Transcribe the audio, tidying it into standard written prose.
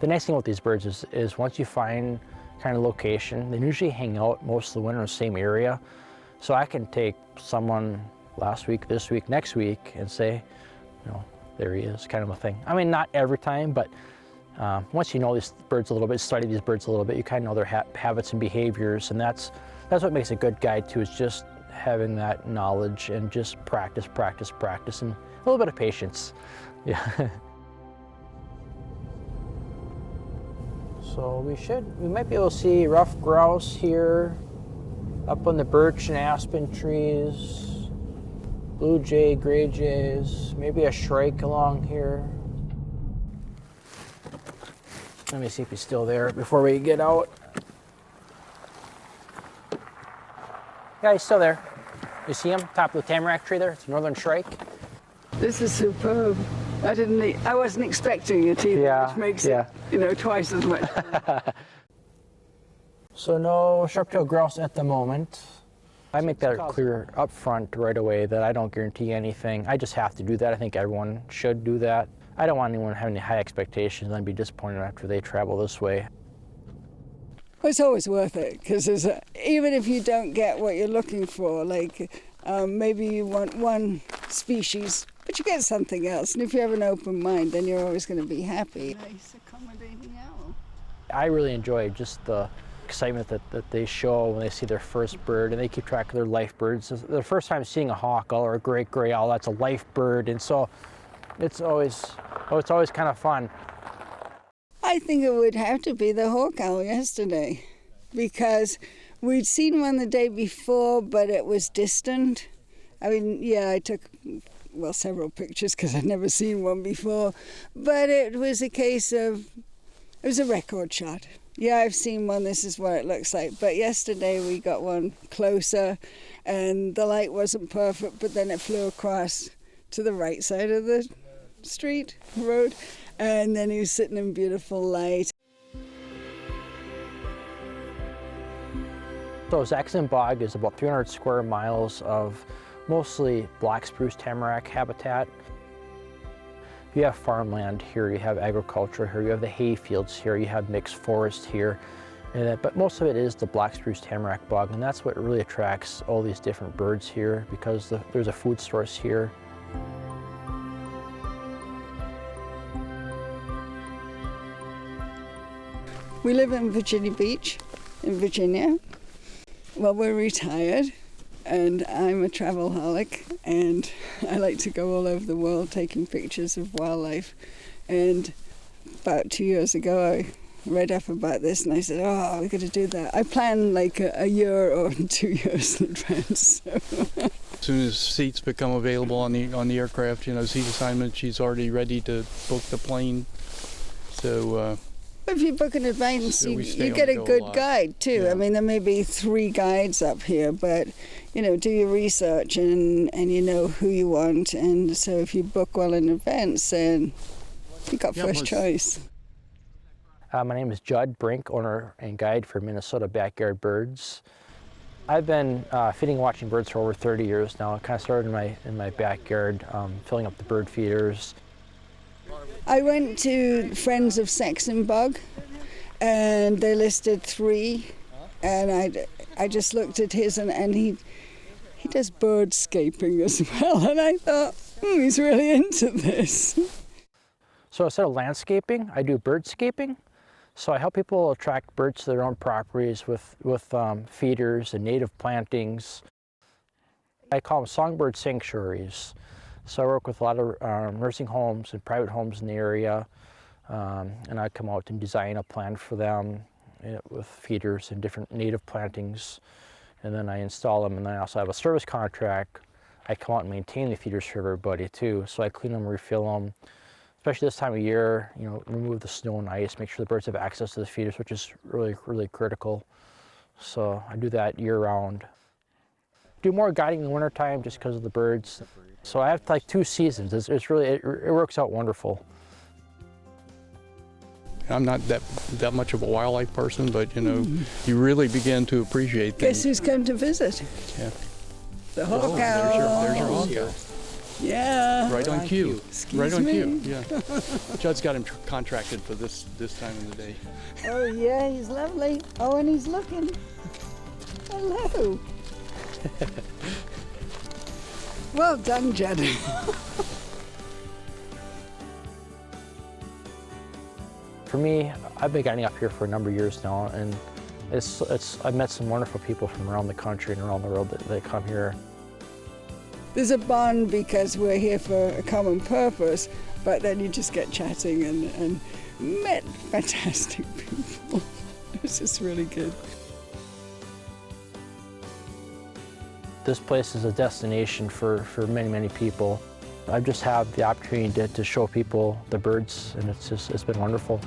The nice thing with these birds is once you find kind of location, they usually hang out most of the winter in the same area. So I can take someone last week, this week, next week, and say, you know, there he is, kind of a thing. I mean, not every time, but once you know these birds a little bit, study these birds a little bit, you kind of know their habits and behaviors, and that's what makes a good guide too, is just having that knowledge and just practice, practice, practice, and a little bit of patience. Yeah. So we might be able to see rough grouse here, up on the birch and aspen trees, blue jay, gray jays, maybe a shrike along here. Let me see if he's still there before we get out. Yeah, he's still there. You see him? Top of the tamarack tree there? It's a northern shrike. This is superb. I wasn't expecting it either, Yeah, which makes yeah. it, twice as much. So no sharp-tailed grouse at the moment. I make that clear up front right away that I don't guarantee anything. I just have to do that. I think everyone should do that. I don't want anyone having high expectations and be disappointed after they travel this way. Well, it's always worth it, because even if you don't get what you're looking for, like maybe you want one species, but you get something else. And if you have an open mind, then you're always going to be happy. Nice, accommodating owl. I really enjoy just the excitement that they show when they see their first bird, and they keep track of their life birds. The first time seeing a hawk owl or a great gray owl, that's a life bird, and so it's always kind of fun. I think it would have to be the hawk owl yesterday, because we'd seen one the day before, but it was distant. I mean, yeah, I took, several pictures because I'd never seen one before, but it was a case of, it was a record shot. Yeah, I've seen one, this is what it looks like, but yesterday we got one closer, and the light wasn't perfect, but then it flew across to the right side of the road, and then he was sitting in beautiful light. So Sax Zim Bog is about 300 square miles of mostly black spruce tamarack habitat. You have farmland here, you have agriculture here, you have the hay fields here, you have mixed forest here, but most of it is the black spruce tamarack bog, and that's what really attracts all these different birds here, because there's a food source here. We live in Virginia Beach, in Virginia. Well, we're retired, and I'm a travelholic, and I like to go all over the world taking pictures of wildlife. And about 2 years ago, I read up about this, and I said, oh, we've got to do that. I plan like a year or 2 years in advance. So. As soon as seats become available on the aircraft, seat assignment, she's already ready to book the plane. So. If you book in advance, So you get a good guide too. Yeah. I mean, there may be 3 guides up here, but do your research and you know who you want. And so if you book well in advance, then you got first choice. My name is Judd Brink, owner and guide for Minnesota Backyard Birds. I've been feeding and watching birds for over 30 years now. I kind of started in my backyard, filling up the bird feeders. I went to Friends of Sax Zim Bog, and they listed 3, and I just looked at his, and he does birdscaping as well, and I thought, he's really into this. So instead of landscaping, I do birdscaping. So I help people attract birds to their own properties with feeders and native plantings. I call them songbird sanctuaries. So I work with a lot of nursing homes and private homes in the area, and I come out and design a plan for them with feeders and different native plantings, and then I install them, and then I also have a service contract. I come out and maintain the feeders for everybody too, so I clean them, refill them, especially this time of year, remove the snow and ice, make sure the birds have access to the feeders, which is really, really critical. So I do that year round. Do more guiding in the wintertime just because of the birds. So I have like 2 seasons. It's really, it works out wonderful. I'm not that much of a wildlife person, but you really begin to appreciate things. Guess who's come to visit? Yeah. The hawk owl. There's your hawk owl. Yeah. Right on cue. Excuse Right on me. cue. Yeah. Judd's got him contracted for this time of the day. Oh, yeah, he's lovely. Oh, and he's looking. Hello. Well done, Judd. For me, I've been getting up here for a number of years now, and I've met some wonderful people from around the country and around the world that come here. There's a bond because we're here for a common purpose, but then you just get chatting and met fantastic people. It's just really good. This place is a destination for many, many people. I've just had the opportunity to show people the birds, and it's been wonderful.